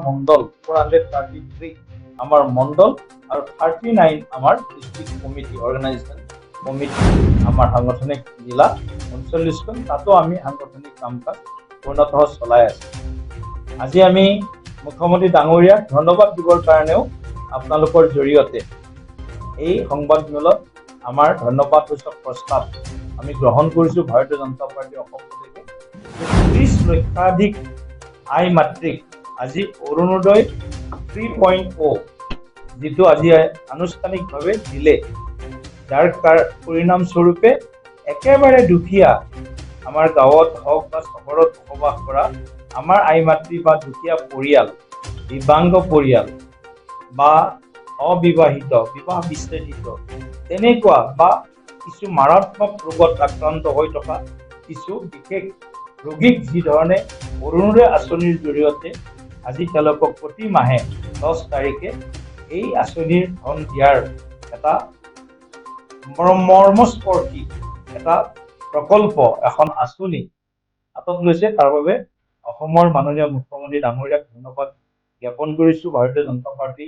মণ্ডল 433 আমাৰ মণ্ডল আৰু 39 আমাৰ ডিস্ট্ৰিক্ট কমিটি অৰ্গানাইজেশ্যন কমিটি আমাৰ সাংগঠনিক জিলা 39খন তাতো আমি সাংগঠনিক কাম কাজ পূৰ্ণতঃ চলাই আছো। আজি আমি মুখ্যমন্ত্ৰী ডাঙৰীয়াক ধন্যবাদ দিবৰ কাৰণেও আপোনালোকৰ জৰিয়তে এই সংবাদমেলত আমাৰ ধন্যবাদ সূচক প্ৰস্তাৱ আমি গ্ৰহণ কৰিছো। ভাৰতীয় জনতা পাৰ্টি অসম প্ৰদেশে 30 লক্ষাধিক আই মাতৃক আজি অৰুণোদয় 3.0 যিটো আজি আনুষ্ঠানিকভাৱে দিলে, যাৰ পৰিণাম স্বৰূপে একেবাৰে দুখীয়া আমাৰ গাঁৱত হওক বা চহৰত বসবাস কৰা আমাৰ আই মাতৃ বা দুখীয়া পৰিয়াল, দিব্যাংগ পৰিয়াল বা অবিবাহিত, বিবাহ বিচ্ছেদিত তেনেকুৱা বা কিছু মাৰাত্মক ৰোগত আক্ৰান্ত হৈ থকা কিছু বিশেষ ৰোগীক যি ধৰণে অৰুণোদয় আঁচনিৰ জৰিয়তে আজি তেওঁলোকক প্ৰতি মাহে 10 তাৰিখে এই আঁচনিৰ ধন দিয়াৰ এটা মৰ্মস্পৰ্শী এটা প্ৰকল্প, এখন আঁচনি হাতত লৈছে। তাৰ বাবে অসমৰ মাননীয় মুখ্যমন্ত্ৰী ডাঙৰীয়াক ধন্যবাদ জ্ঞাপন কৰিছো। ভাৰতীয় জনতা পাৰ্টি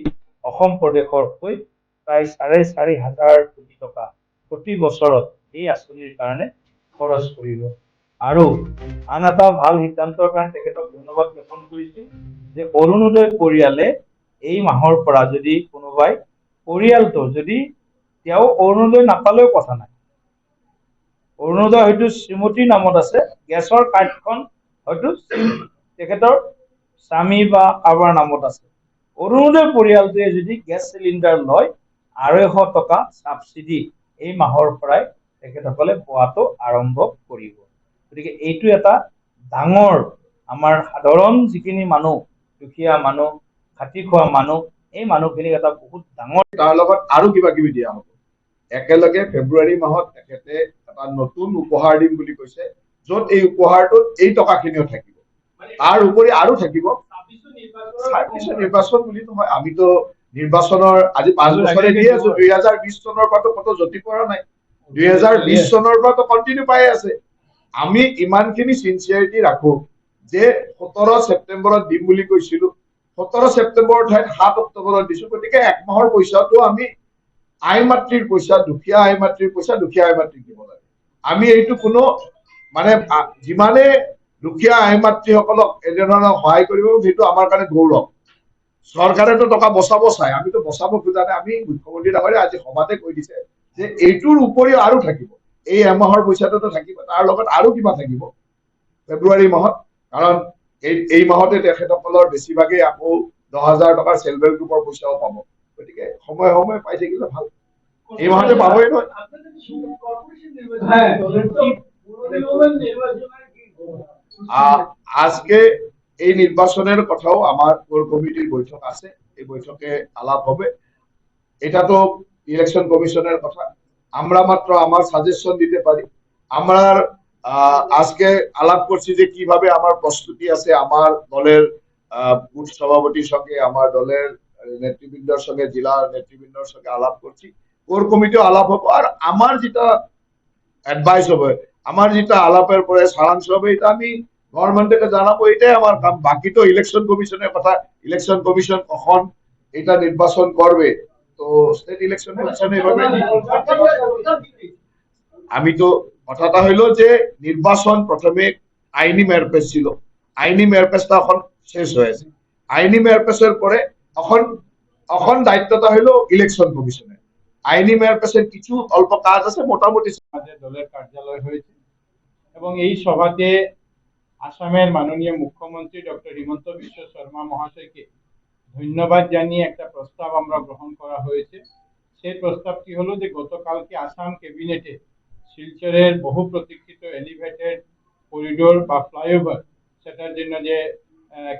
অসম প্ৰদেশৰ হৈ প্ৰায় 4,500 কোটি টকা প্ৰতি বছৰত এই আঁচনিৰ কাৰণে খৰচ কৰিব। আৰু আন এটা ভাল সিদ্ধান্তৰ কাৰণে তেখেতক ধন্যবাদ জ্ঞাপন কৰিছো যে অৰুণোদয় পৰিয়ালে এই মাহৰ পৰা যদি কোনোবাই পৰিয়ালটো যদি তেওঁ অৰুণোদয় নাপালেও কথা নাই, অৰুণোদয় হয়তো শ্ৰীমতীৰ নামত আছে, গেছৰ কাৰ্ডখন হয়তো তেখেতৰ স্বামী বা কাৰোবাৰ নামত আছে, অৰুণোদয় পৰিয়ালটোৱে যদি গেছ চিলিণ্ডাৰ লয় 250 টকা ছাবচিডি এই মাহৰ পৰাই তেখেতসকলে পোৱাটো আৰম্ভ কৰিব। গতিকে এইটো এটা ডাঙৰ আমাৰ সাধাৰণ যিখিনি মানুহ, দুখীয়া মানুহ, খাটি খোৱা মানুহ, এই মানুহখিনিক এটা বহুত ডাঙৰ। তাৰ লগত আৰু কিবা কিবি দিয়া হ'ব। একেলগে ফেব্ৰুৱাৰী মাহত তেখেতে এটা নতুন উপহাৰ দিম বুলি কৈছে, য'ত এই উপহাৰটোত এই টকাখিনিও থাকিব, তাৰ উপৰি আৰু থাকিব। নিৰ্বাচন বুলি নহয়, আমিতো নিৰ্বাচনৰ আজি 5 বছৰে দি আছো। 2020 চনৰ পৰাতো কতো জটি পৰা নাই, 2020 চনৰ পৰাতো কণ্টিনিউ পাই আছে। আমি ইমানখিনি চিনচিয়াৰিটি ৰাখো যে 17 ছেপ্টেম্বৰত দিম বুলি কৈছিলো, 17 ছেপ্টেম্বৰৰ ঠাইত 7 অক্টোবৰত দিছো। গতিকে এক মাহৰ পইচাটো আমি আই মাতৃৰ পইচা, দুখীয়া আই মাতৃৰ পইচা দুখীয়া আই মাতৃক দিব লাগে। আমি এইটো কোনো মানে যিমানে দুখীয়া আই মাতৃসকলক এনেধৰণৰ সহায় কৰিব, সেইটো আমাৰ কাৰণে গৌৰৱ। চৰকাৰেতো টকা বচাব চাই, আমিতো বচাব খোজা নাই। আমি মুখ্যমন্ত্ৰী ডাঙৰীয়া আজি সভাতে কৈ দিছে যে এইটোৰ উপৰিও আৰু থাকিব, এই এমাহৰ পইচাটোতো থাকিব, তাৰ লগত আৰু কিবা থাকিব ফেব্ৰুৱাৰী মাহত। কাৰণ এই মাহতে তেখেতসকলৰ বেছিভাগেই আকৌ 10,000 টকাৰ চেল্ফ হেল্প গ্ৰুপৰ পইচাও পাব। গতিকে সময়ে সময়ে পাই থাকিলে ভাল। এই মাহতে পাবই নহয়। আজকে এই নির্বাচনের কথাও আমার কোর কমিটির বৈঠক আছে, এই বৈঠকে আলাপ হবে। এটা তো ইলেকশন কমিশনের কথা, আমরা মাত্র আমার সাজেশন দিতে পারি। আমরা আজকে আলাপ করছি যে কিভাবে আমার প্রস্তুতি আছে, আমার দলের বুথ সভাপতির সঙ্গে, আমার দলের নেতৃবৃন্দর সঙ্গে, জেলার নেতৃবৃন্দর সঙ্গে আলাপ করছি। কোর কমিটিও আলাপ হবো, আর আমার যেটা অ্যাডভাইস হবে, আমার যেটা আলাপের পরে সারাংশ হবে, এটা আমি গভর্নমেন্টকে জানাবো। এটাই আমার কাম। বাকি তো ইলেকশন কমিশনের কথা, ইলেকশন কমিশন কখন এটা নির্বাচন করবে, তো স্টেট ইলেকশন কমিশন এভাবে। আমি তো কথাটা হইলো যে নির্বাচন প্রথমে আইনি মেয়ারপেস ছিল, আইনি মেয়ারপেসটা এখন শেষ হয়েছে। আইনি মেয়ারপেসের পরে এখন দায়িত্বটা হইলো ইলেকশন কমিশনের। আইনি মেয়ারপেসের কিছু অল্প কাজ আছে, মোটামুটি দলের কার্যালয় হয়েছে এবং এই সভাতে আসামের মাননীয় মুখ্যমন্ত্রী ডক্টর হিমন্ত বিশ্ব শর্মা মহাশয়কে ধন্যবাদ জানিয়ে একটা প্রস্তাব আমরা গ্রহণ করা হয়েছে। সেই প্রস্তাবটি হলো যে গতকালকে আসাম ক্যাবিনেটে শিলচরের বহু প্রতীক্ষিত এলিভেটেড করিডোর বা ফ্লাইওভার, সেটার জন্য যে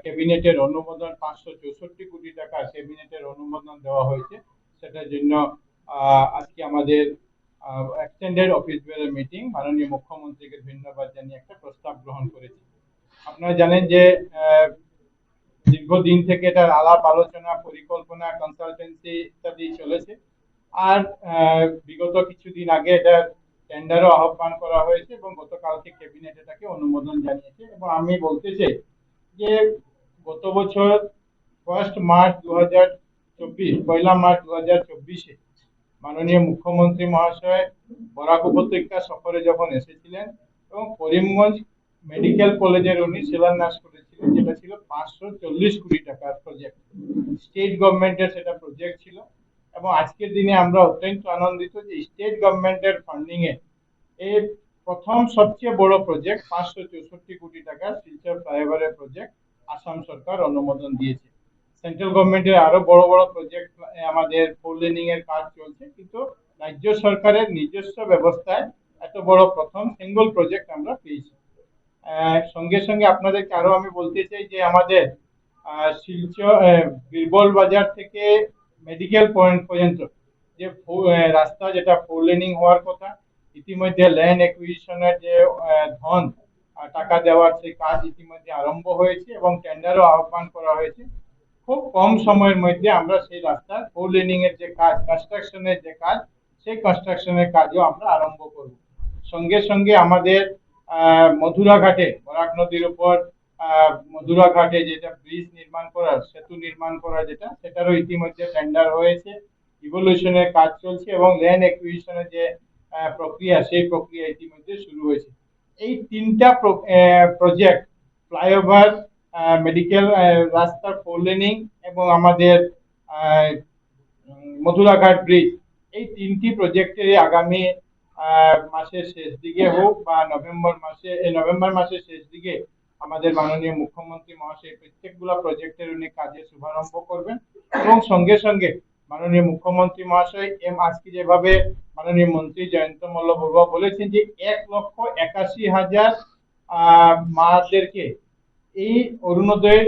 ক্যাবিনেটের অনুমোদন 564 কোটি টাকা ক্যাবিনেটের অনুমোদন দেওয়া হয়েছে, সেটার জন্য আজকে আমাদের এক্সটেন্ডেড অফিস বেয়ারের মিটিং মাননীয় মুখ্যমন্ত্রীকে ধন্যবাদ জানিয়ে একটা প্রস্তাব গ্রহণ করেছে। আপনারা জানেন যে দীর্ঘদিন থেকে এটার আলাপ আলোচনা, পরিকল্পনা, কনসালটেন্সি ইত্যাদি চলেছে। আর বিগত কিছুদিন আগে এটার টেন্ডারও আহ্বান করা হয়েছে এবং গতকালকে ক্যাবিনেট এটাকে অনুমোদন জানিয়েছে। এবং আমি বলতে চাই যে গত বছর 1 মার্চ 2024 পয়লা মার্চ 2024 মাননীয় মুখ্যমন্ত্রী মহাশয় বরাক উপত্যকা সফরে যখন এসেছিলেন এবং করিমগঞ্জ মেডিকেল কলেজের উনি শিলান্যাস করেছিলেন, যেটা ছিল 540 কোটি টাকার প্রজেক্ট। স্টেট গভর্নমেন্টের সেটা প্রজেক্ট ছিল এবং আজকের দিনে আমরা অত্যন্ত আনন্দিত যে স্টেট গভর্নমেন্টের ফান্ডিং এ এই প্রথম সবচেয়ে বড় প্রজেক্ট 564 কোটি টাকার শিলচর ফ্লাইওভারের প্রজেক্ট আসাম সরকার অনুমোদন দিয়েছে। সেন্ট্রাল গভর্নমেন্টের আরো বড় বড় প্রজেক্ট আমাদের ফোর লেনিং এর কাজ চলছে, কিন্তু রাজ্য সরকারের নিজস্ব ব্যবস্থায় এত বড় প্রথম সিঙ্গল প্রজেক্ট আমরা পেয়েছি। সঙ্গে সঙ্গে আপনাদেরকে আরো আমি বলতে চাই যে আমাদের শিলচর বীরবল বাজার থেকে মেডিকেল পয়েন্ট পর্যন্ত যে রাস্তা, যেটা ফোর লেনিং হওয়ার কথা, ইতিমধ্যে ল্যান্ড অ্যাকুইজিশনের যে ধন টাকা দেওয়ার সেই কাজ ইতিমধ্যে আরম্ভ হয়েছে এবং টেন্ডারও আহ্বান করা হয়েছে। খুব কম সময়ের মধ্যে আমরা সেই রাস্তার ফোর লেনিং এর যে কাজ, কনস্ট্রাকশনের যে কাজ, সেই কনস্ট্রাকশনের কাজও আমরা আরম্ভ করব। সঙ্গে সঙ্গে আমাদের মধুরাঘাটে, বরাক নদীর উপর মধুরাঘাটে যেটা ব্রিজ নির্মাণ করার, সেতু নির্মাণ করা, যেটা সেটারও ইতিমধ্যে টেন্ডার হয়েছে, ইভলিউশনের কাজ চলছে এবং ল্যান্ড অ্যাকুইজিশনের যে প্রক্রিয়া, সেই প্রক্রিয়া ইতিমধ্যে শুরু হয়েছে। এই তিনটা প্রজেক্ট, ফ্লাইওভার, মেডিকেল রাস্তার ফোর লেনিং এবং আমাদের মধুরাঘাট ব্রিজ, এই তিনটি প্রজেক্টের আগামী মাসের শেষ দিকে হোক বা নভেম্বর মাসের শেষ দিকে আমাদের মাননীয় মুখ্যমন্ত্রী মহাশয় প্রত্যেকগুলা প্রজেক্টের উনি কাজে শুভারম্ভ করবেন এবং সঙ্গে সঙ্গে মাননীয় মুখ্যমন্ত্রী মহাশয় আজকে যেভাবে মাননীয় মন্ত্রী জয়ন্ত মল্ল বড়ুয়া বলেছেন যে 1,81,000 মাদেরকে এই অরুণোদয়